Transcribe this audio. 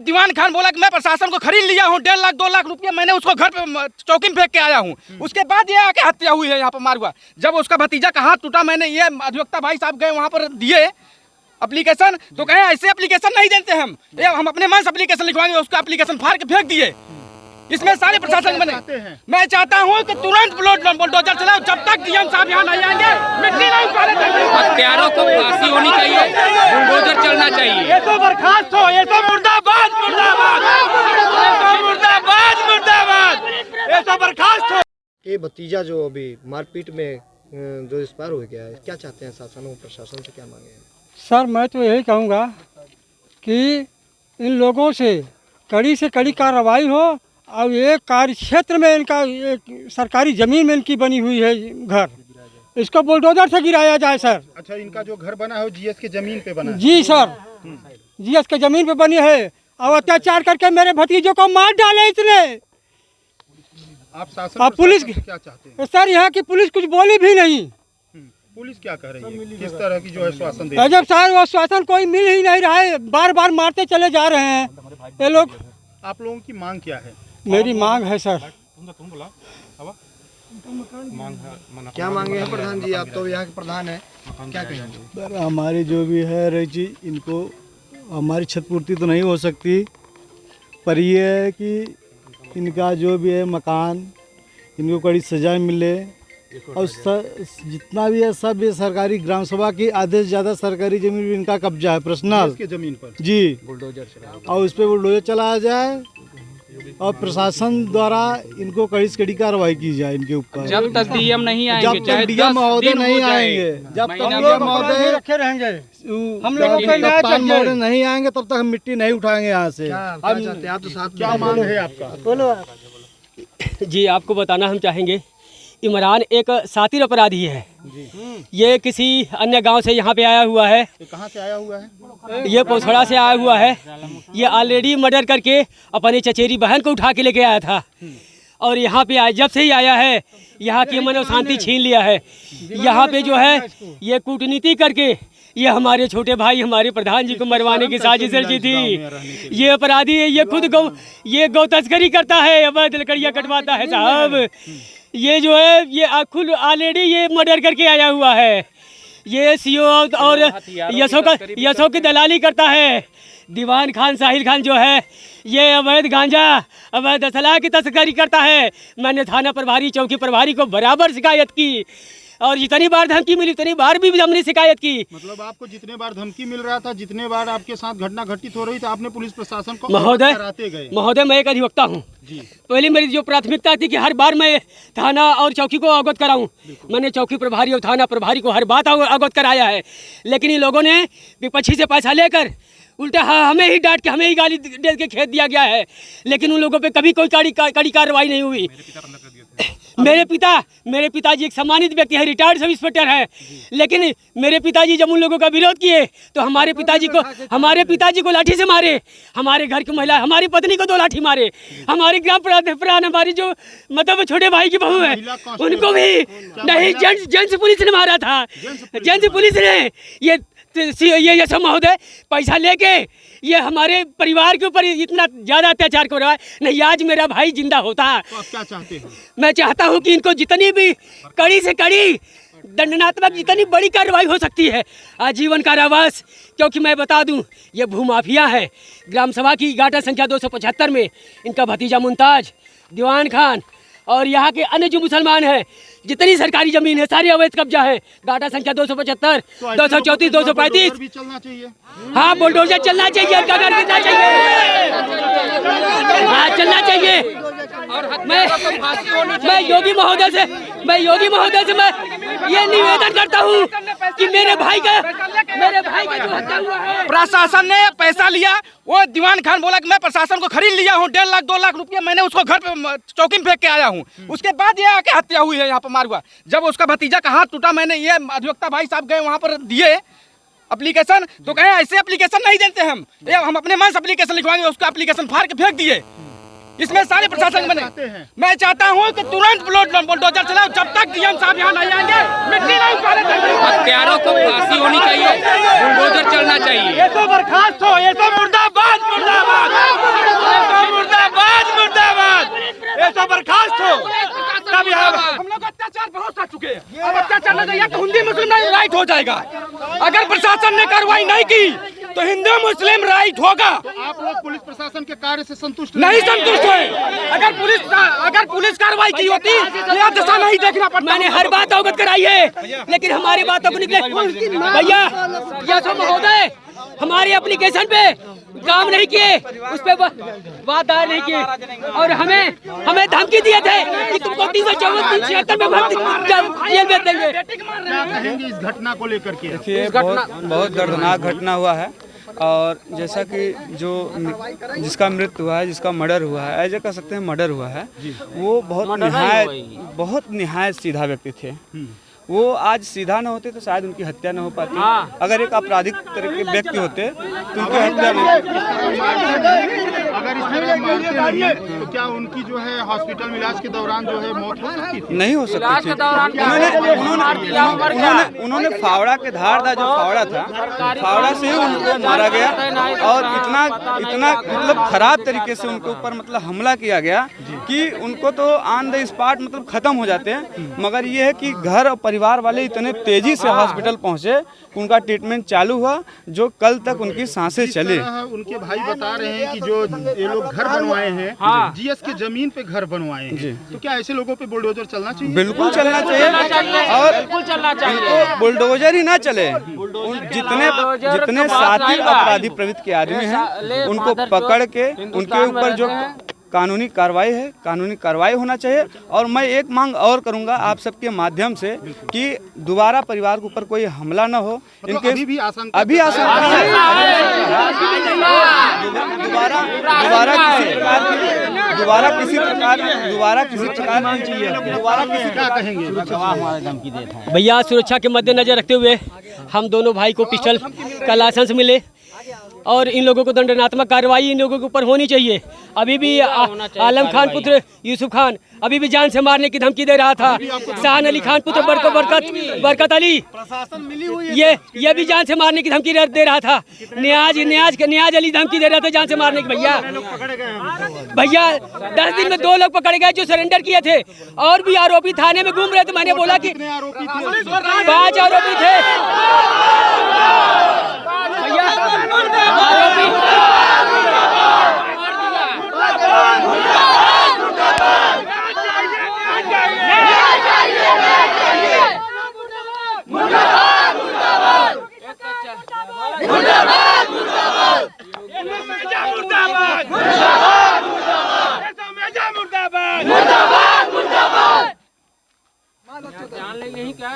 दीवान खान बोला कि मैं प्रशासन को खरीद लिया हूँ 1.5 लाख 2 लाख रुपया, मैंने उसको घर पे चौकी में फेंक के आया हूँ। उसके बाद ये आके हत्या हुई है यहाँ पर मार हुआ। जब उसका भतीजा का हाथ टूटा, मैंने ये अधिवक्ता भाई साहब गए वहाँ पर दिए एप्लीकेशन, तो कहे ऐसे एप्लीकेशन नहीं देते हम अपने मन से एप्लीकेशन लिखवाएंगे। उसका एप्लीकेशन फाड़ के फेंक दिए। इसमें सारे प्रशासन बने। मैं चाहता हूँ कि तुरंत बुलडोजर चलाओ, जब तक डीएम साहब यहाँ नहीं आएंगे मिट्टी नहीं उठाने देंगे। हत्यारों को फांसी होनी चाहिए, बुलडोजर चलना चाहिए। ये तो बर्खास्त हो, ये तो मुर्दाबाद मुर्दाबाद, ये तो मुर्दाबाद मुर्दाबाद, ये तो बर्खास्त हो। ये भतीजा जो अभी मारपीट में जो एक्सपायर हो गया है, क्या चाहते हैं शासन और प्रशासन से, क्या मांगे हैं? सर मैं तो यही कहूँगा कि इन लोगों से कड़ी कार्रवाई हो और ये कार्य क्षेत्र में इनका एक सरकारी ज़मीन में इनकी बनी हुई है घर, इसको बुलडोजर से गिराया जाए सर। अच्छा, इनका जो घर बना है जीएस के जमीन पे बना है? जी सर, जीएस के ज़मीन पे बनी है और अत्याचार करके मेरे भतीजों को मार डाले इसने। आप शासन पुलिस क्या चाहते हैं? सर यहाँ की पुलिस कुछ बोली भी नहीं। पुलिस क्या कह रही है, किस तरह की जो है श्वासन दे? जब सर वो शासन कोई मिल ही नहीं रहा है, बार बार मारते चले जा रहे हैं ये लोग। आप लोगों की मांग क्या है? मेरी मांग है सर, क्या मांगे हैं प्रधान जी? आप तो यहाँ के प्रधान हैं, क्या कहेंगे? सर हमारी जो भी है रजी, इनको हमारी क्षतिपूर्ति तो नहीं हो सकती, पर ये है कि इनका जो भी है मकान, इनको कड़ी सजा मिले और जितना भी है सब ये सरकारी ग्राम सभा की आधे से ज़्यादा सरकारी जमीन भी इनका कब्जा है पर्सनल के जमीन पर जी, और उस पर बुलडोजर चलाया जाए और प्रशासन द्वारा इनको कड़ी से कड़ी कार्रवाई की जाए इनके ऊपर। जब तक डीएम नहीं आएंगे, जब तक डीएम महोदय नहीं आएंगे, जब तक डीएम महोदय रखे रहेंगे, हम लोगों को कप्तान महोदय नहीं आएंगे तब तक हम मिट्टी नहीं उठाएंगे यहाँ से। आप तो साथ क्या मांग है आपका? बोलो। जी आपको बताना हम चाहेंगे, इमरान एक सातिर अपराधी है। ये किसी अन्य गांव से यहाँ पे आया हुआ है। कहाँ से आया हुआ है? ये पोछड़ा से आया हुआ है। ये ऑलरेडी मर्डर करके अपनी चचेरी बहन को उठा के लेके आया था और यहाँ पे आया, जब से ही आया है यहाँ की मनोव शांति छीन लिया है। यहाँ पे जो है ये कूटनीति करके ये हमारे छोटे भाई हमारे प्रधान जी को मरवाने की साजिश रची थी। ये अपराधी है, ये खुद गौ तस्करी करता है, अवैध लकड़ियाँ कटवाता है साहब। ये जो है ये खुद ऑलरेडी ये मर्डर करके आया हुआ है। ये सीओ और यशो की दलाली करता है। दीवान खान साहिल खान जो है ये अवैध गांजा अवैध असलाह की तस्करी करता है। मैंने थाना प्रभारी चौकी प्रभारी को बराबर शिकायत की और जितनी बार धमकी मिली उतनी बार भी हमने शिकायत की। मतलब आपको जितने बार धमकी मिल रहा था, जितने बार आपके साथ घटना घटित हो रही थी, आपने पुलिस प्रशासन को कराते गए? महोदय मैं एक अधिवक्ता हूँ। पहले मेरी जो प्राथमिकता थी कि हर बार मैं थाना और चौकी को अवगत कराऊं। मैंने चौकी प्रभारी और थाना प्रभारी को हर बात अवगत कराया है, लेकिन इन लोगों ने विपक्षी से पैसा लेकर उल्टा हमें ही डांट के हमें ही गाली दे के खेत दिया गया है, लेकिन उन लोगों पे कभी कोई कड़ी कार्रवाई नहीं हुई। मेरे पिताजी एक सम्मानित व्यक्ति है, रिटायर्ड सब इंस्पेक्टर है, लेकिन मेरे पिताजी जब उन लोगों का विरोध किए तो हमारे पिताजी को लाठी से मारे, हमारे घर की महिला हमारी पत्नी को 2 लाठी मारे, हमारे ग्राम प्रधान हमारी जो मतलब छोटे भाई की बहू है उनको भी नहीं, जेंट्स पुलिस ने मारा था। जेंट्स पुलिस ने ये यशो महोदय पैसा लेके ये हमारे परिवार के ऊपर इतना ज़्यादा अत्याचार कर रहा है। नहीं आज मेरा भाई जिंदा होता। तो आप क्या चाहते हैं? मैं चाहता हूं कि इनको जितनी भी कड़ी से कड़ी दंडनात्मक जितनी बड़ी कार्रवाई हो सकती है, आजीवन कारावास। क्योंकि मैं बता दूं ये भूमाफिया है। ग्राम सभा की गाटा संख्या 275 में इनका भतीजा मुमताज, दीवान खान और यहाँ के अन्य जो मुसलमान हैं, जितनी सरकारी जमीन है सारी अवैध कब्जा है। गाटा संख्या 275, 234, 235 भी चलना चाहिए। हाँ बुलडोजर चलना चाहिए, इनका घर गिरना चाहिए, हाँ चलना चाहिए। और मैं योगी महोदय से मैं ये निवेदन करता हूँ कि मेरे भाई का जो हत्या हुआ है। प्रशासन ने पैसा लिया, वो दीवान खान बोला कि मैं प्रशासन को खरीद लिया हूँ 1.5 लाख 2 लाख रुपया, मैंने उसको घर पे चौकी में फेंक के आया हूँ। उसके बाद ये आके हत्या हुई है यहाँ पर मार हुआ। जब उसका भतीजा का हाथ टूटा, मैंने ये अधिवक्ता भाई साहब गए वहाँ पर दिए एप्लीकेशन, तो कहे ऐसे एप्लीकेशन नहीं देते हम अपने मन से एप्लीकेशन लिखवाएंगे। उसका एप्लीकेशन फाड़ के फेंक दिए। इसमें सारे प्रशासन बने। मैं चाहता हूँ कि तुरंत बुलडोजर चलाओ, जब तक डीएम साहब यहाँ नहीं आएंगे मिट्टी नहीं उठाने देंगे। हत्यारों को फांसी होनी चाहिए, बुलडोजर चलना चाहिए। ये तो बर्खास्त हो, ये तो मुर्दाबाद मुर्दाबाद, ये तो मुर्दाबाद मुर्दाबाद, ये तो बर्खास्त हो। तब यहाँ हम लोग अत्याचार बहुत कर चुके हैं, अब अत्याचार न जाइए तो हिंदू मुस्लिम नहीं राइट हो जाएगा। अगर प्रशासन ने कार्रवाई नहीं की तो हिंदू मुस्लिम राइट होगा। आप लोग पुलिस प्रशासन के कार्य से संतुष्ट नहीं संतुष्ट हुए। अगर पुलिस कार्रवाई की होती यह दशा नहीं देखना पड़ता। मैंने हर बात अवगत कराई है, लेकिन हमारी बातों को निकले भैया यह सब महोदय हमारे एप्लीकेशन पे काम नहीं किए, उस पे बात दायर नहीं किए और हमें धमकी दिए थे कि तुमको 374 में जेल भेज देंगे। क्या कहेंगे इस घटना को लेकर के? देखिए बहुत दर्दनाक घटना हुआ है और जैसा कि जो जिसका मृत्यु हुआ है, जिसका मर्डर हुआ है, ऐसे कह सकते हैं मर्डर हुआ है, वो बहुत निहायत सीधा व्यक्ति थे। वो आज सीधा न होते तो शायद उनकी हत्या न हो पाती। अगर एक आपराधिक तरह के व्यक्ति होते तो उनकी हत्या नहीं। अगर इस तरह मारते नहीं तो क्या उनकी जो है हॉस्पिटल में इलाज के दौरान जो है मौत हो सकती थी? नहीं हो सकती थी। उन्होंने फावड़ा के धारदार जो फावड़ा था, फावड़ा से ही उनको मारा गया और इतना मतलब खराब तरीके से उनके ऊपर मतलब हमला किया गया कि उनको तो ऑन द स्पॉट मतलब खत्म हो जाते हैं। मगर ये है कि घर और परिवार वाले इतने तेजी से हॉस्पिटल पहुंचे, उनका ट्रीटमेंट चालू हुआ, जो कल तक उनकी सांसें चली। उनके भाई बता रहे हैं कि जो ये लोग घर बनवाए हैं, जीएस के जमीन पे घर बनवाए हैं, तो क्या ऐसे लोगों पे बुलडोजर चलना चाहिए? बिल्कुल चलना चाहिए और इनको बुलडोजर ही ना चले, जितने साथी अपराधी प्रवृत्ति के आदमी हैं उनको पकड़ के उनके ऊपर जो कानूनी कार्रवाई होना चाहिए। और मैं एक मांग और करूंगा आप सबके माध्यम से कि दोबारा परिवार के ऊपर कोई हमला न हो। इनके अभी आशंका दोबारा किसी प्रकार क्या कहेंगे? भैया सुरक्षा के मद्देनजर रखते हुए हम दोनों भाई को पिस्टल का लाइसेंस मिले और इन लोगों को दंडात्मक कार्रवाई इन लोगों के ऊपर होनी चाहिए। अभी भी आलम खान पुत्र यूसुफ खान अभी भी जान से मारने की धमकी दे रहा था। शान अली खान पुत्र बरकत अली ये भी जान से मारने की धमकी दे रहा था। नियाज अली धमकी दे रहा था जान से मारने की। भैया 10 दिन में 2 लोग पकड़े गए जो सरेंडर किए थे और भी आरोपी थाने में घूम रहे थे। मैंने बोला कि 5 आरोपी थे भैया। जान लेंगे क्या?